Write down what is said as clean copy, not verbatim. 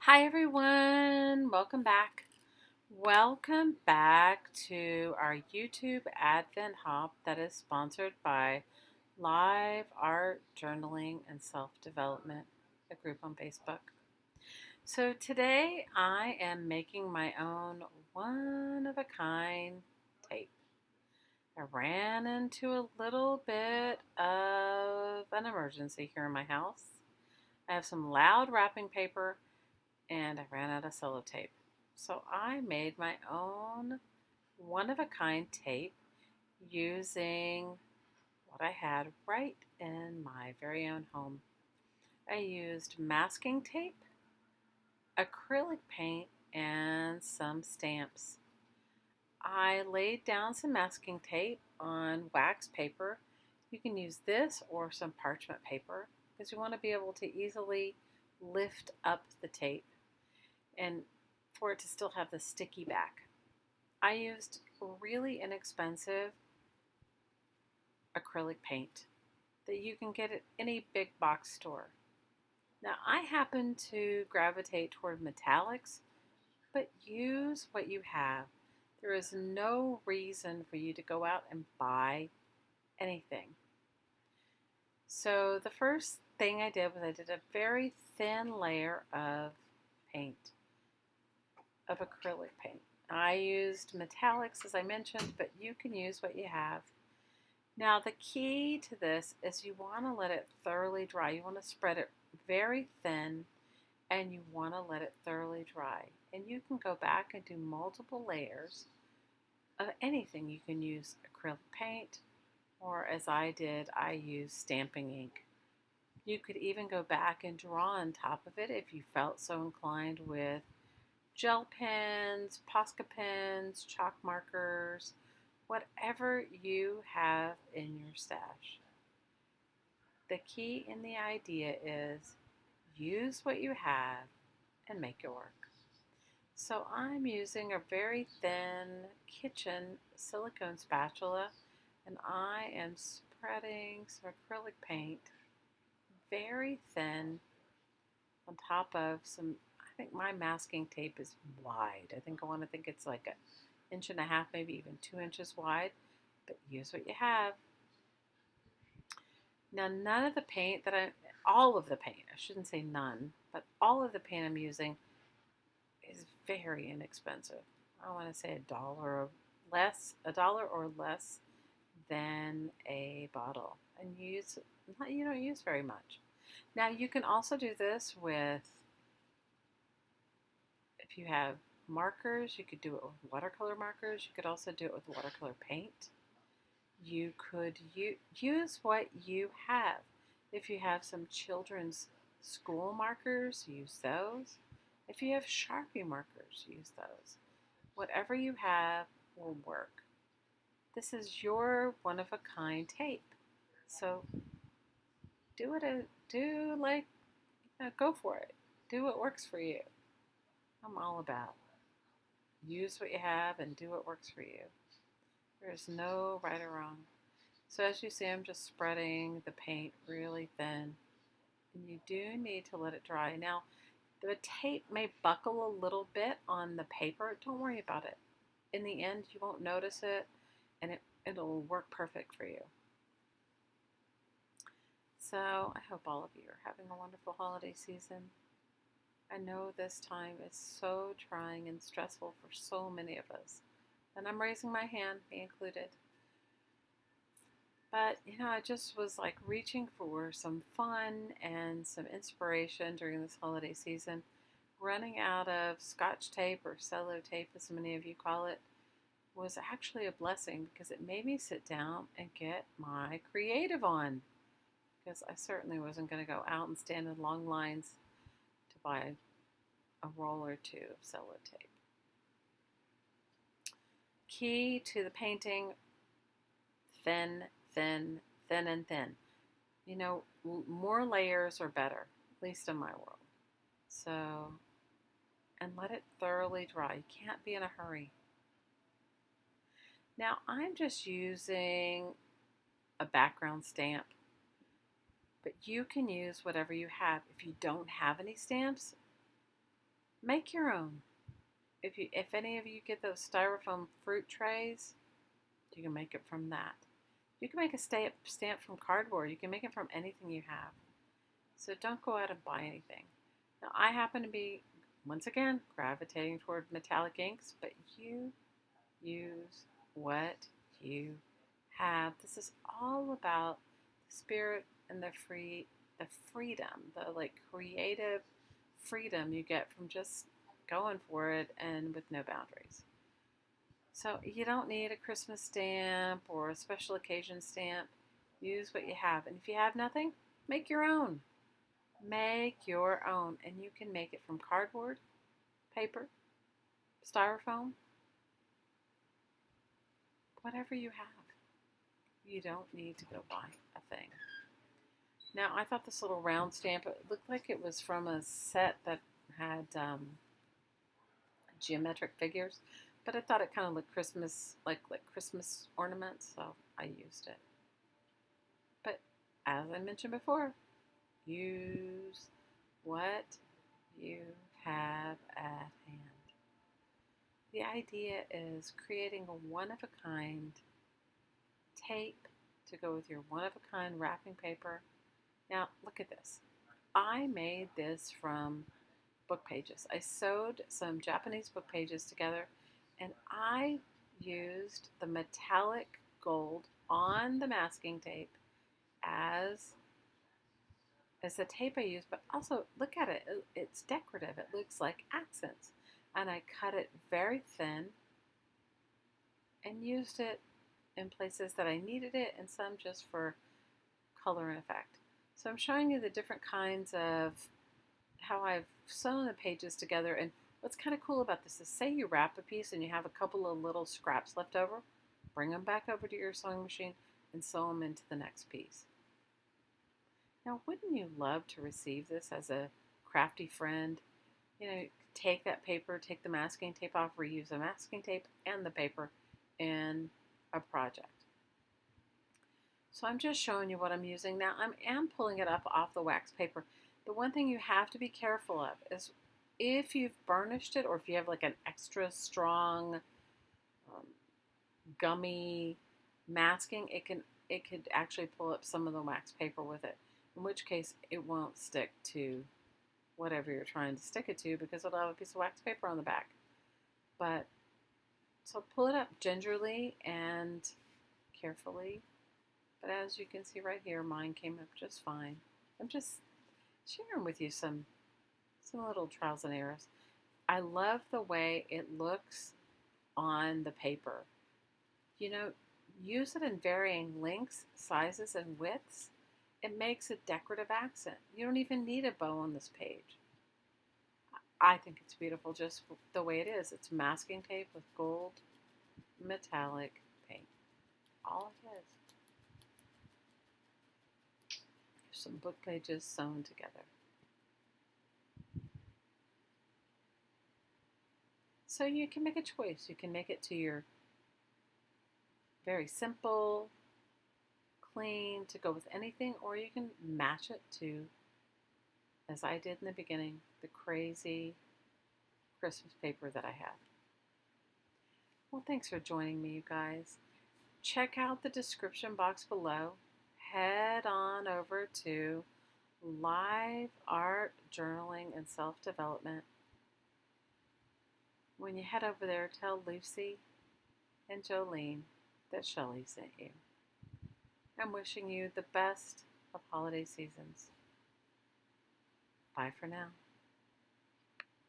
Hi everyone, welcome back. Welcome back to our YouTube Advent Hop that is sponsored by Live Art Journaling and Self-Development, a group on Facebook. So today I am making my own one-of-a-kind tape. I ran into a little bit of an emergency here in my house. I have some loud wrapping paper and I ran out of sellotape. So I made my own one-of-a-kind tape using what I had right in my very own home. I used masking tape, acrylic paint, and some stamps. I laid down some masking tape on wax paper. You can use this or some parchment paper because you want to be able to easily lift up the tape and for it to still have the sticky back. I used really inexpensive acrylic paint that you can get at any big box store. Now, I happen to gravitate toward metallics, but use what you have. There is no reason for you to go out and buy anything. So the first thing I did was I did a very thin layer of paint, of acrylic paint. I used metallics as I mentioned, but you can use what you have. Now the key to this is you want to let it thoroughly dry. You want to spread it very thin and you want to let it thoroughly dry. And you can go back and do multiple layers of anything. You can use acrylic paint, or as I did, I used stamping ink. You could even go back and draw on top of it if you felt so inclined with gel pens, Posca pens, chalk markers, whatever you have in your stash. The key in the idea is use what you have and make it work. So I'm using a very thin kitchen silicone spatula and I am spreading some acrylic paint very thin on top of some, I think my masking tape is wide. I want to think it's like an inch and a half, maybe even 2 inches wide, but use what you have. Now none of the paint all of the paint, I shouldn't say none, but all of the paint I'm using is very inexpensive. I want to say a dollar or less than a bottle, and you don't use very much. Now you can also do this with, if you have markers, you could do it with watercolor markers. You could also do it with watercolor paint. You could use what you have. If you have some children's school markers, use those. If you have Sharpie markers, use those. Whatever you have will work. This is your one-of-a-kind tape. So go for it. Do what works for you. I'm all about use what you have and do what works for you. There's no right or wrong. So as you see, I'm just spreading the paint really thin. And you do need to let it dry. Now, the tape may buckle a little bit on the paper. Don't worry about it. In the end, you won't notice it, and it'll work perfect for you. So I hope all of you are having a wonderful holiday season. I know this time is so trying and stressful for so many of us. And I'm raising my hand, me included. But, I just was like reaching for some fun and some inspiration during this holiday season. Running out of scotch tape or cello tape, as many of you call it, was actually a blessing because it made me sit down and get my creative on. Because I certainly wasn't going to go out and stand in long lines to buy a roll or two of cello tape. Key to the painting, thin, thin, thin, and thin. More layers are better, at least in my world. So, and let it thoroughly dry. You can't be in a hurry. Now, I'm just using a background stamp, but you can use whatever you have. If you don't have any stamps, Make your own. If any of you get those styrofoam fruit trays, you can make it from that. You can make a stamp from cardboard. You can make it from anything you have. So don't go out and buy anything. Now, I happen to be, once again, gravitating toward metallic inks, but you use what you have. This is all about the spirit and the freedom, the like creative freedom you get from just going for it and with no boundaries. So you don't need a Christmas stamp or a special occasion stamp. Use what you have. And if you have nothing, make your own. Make your own. And you can make it from cardboard, paper, styrofoam, whatever you have. You don't need to go buy a thing. Now, I thought this little round stamp, it looked like it was from a set that had geometric figures, but I thought it kind of looked Christmas, like Christmas ornaments, so I used it. But as I mentioned before, use what you have at hand. The idea is creating a one-of-a-kind tape to go with your one-of-a-kind wrapping paper. Now, look at this. I made this from book pages. I sewed some Japanese book pages together, and I used the metallic gold on the masking tape as the tape I used, but also look at it. It's decorative. It looks like accents. And I cut it very thin and used it in places that I needed it and some just for color and effect. So I'm showing you the different kinds of how I've sewn the pages together. And what's kind of cool about this is, say you wrap a piece and you have a couple of little scraps left over, bring them back over to your sewing machine and sew them into the next piece. Now, wouldn't you love to receive this as a crafty friend? You know, take that paper, take the masking tape off, reuse the masking tape and the paper in a project. So I'm just showing you what I'm using. Now I am pulling it up off the wax paper. The one thing you have to be careful of is if you've burnished it or if you have like an extra strong gummy masking, it could actually pull up some of the wax paper with it, in which case it won't stick to whatever you're trying to stick it to because it'll have a piece of wax paper on the back. But so pull it up gingerly and carefully. But as you can see right here, mine came up just fine. I'm just sharing with you some little trials and errors. I love the way it looks on the paper. You know, use it in varying lengths, sizes, and widths. It makes a decorative accent. You don't even need a bow on this page. I think it's beautiful just the way it is. It's masking tape with gold metallic paint. All it is. Some book pages sewn together. So you can make a choice. You can make it to your very simple, clean, to go with anything, or you can match it to, as I did in the beginning, the crazy Christmas paper that I had. Well, thanks for joining me, you guys. Check out the description box below. Head on over to Live Art Journaling and Self-Development. When you head over there, tell Lucy and Jolene that Shelley sent you. I'm wishing you the best of holiday seasons. Bye for now.